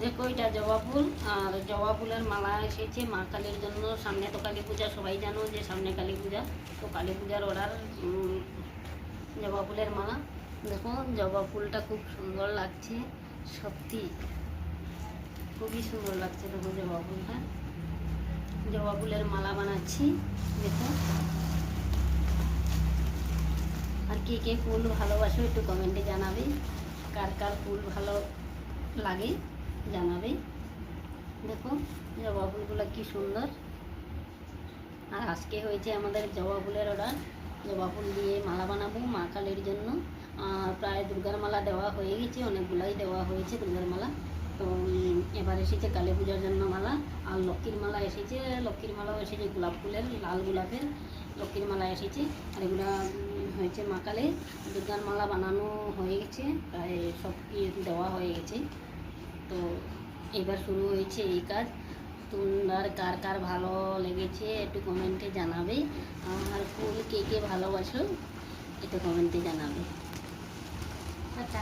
দেখো এটা জবা ফুল, আর জবা ফুলের মালা এসেছে মা কালীর জন্য। সামনে তো কালী পূজা, সবাই জানো যে সামনে কালী পূজা। তো কালী পূজার অর্ডার জবা ফুলের মালা। দেখো জবা ফুলটা খুব সুন্দর লাগছে, সত্যি খুবই সুন্দর লাগছে। দেখো জবা ফুলটা, জবা ফুলের মালা বানাচ্ছি। দেখো, আর কে কে ফুল ভালোবাসো একটু কমেন্টে জানাবে, কার কার ফুল ভালো লাগে জানাবে। দেখো জবা ফুলগুলো কি সুন্দর। আর আজকে হয়েছে আমাদের জবা ফুলের অর্ডার। জবা ফুল দিয়ে মালা বানাবো মা কালীর জন্য। প্রায় দুর্গার মালা দেওয়া হয়ে গেছে, অনেকগুলাই দেওয়া হয়েছে দুর্গার মালা। তো এবার এসেছে কালী পূজার জন্য মালা। আর লক্ষ্মীর মালা এসেছে, লক্ষ্মীর মালাও এসেছে গোলাপ ফুলের, লাল গোলাপের লক্ষ্মীর মালা এসেছে। আর এগুলো হয়েছে মা কালীর। দুর্গার মালা বানানো হয়ে গেছে, প্রায় সব দেওয়া হয়ে গেছে। তো এবার শুরু হয়েছে এই কাজ। তোমরা কার কার ভালো লেগেছে একটু কমেন্টে জানাবে, আর ফুল কে কে ভালোবাসো একটু কমেন্টে জানাবে। আচ্ছা।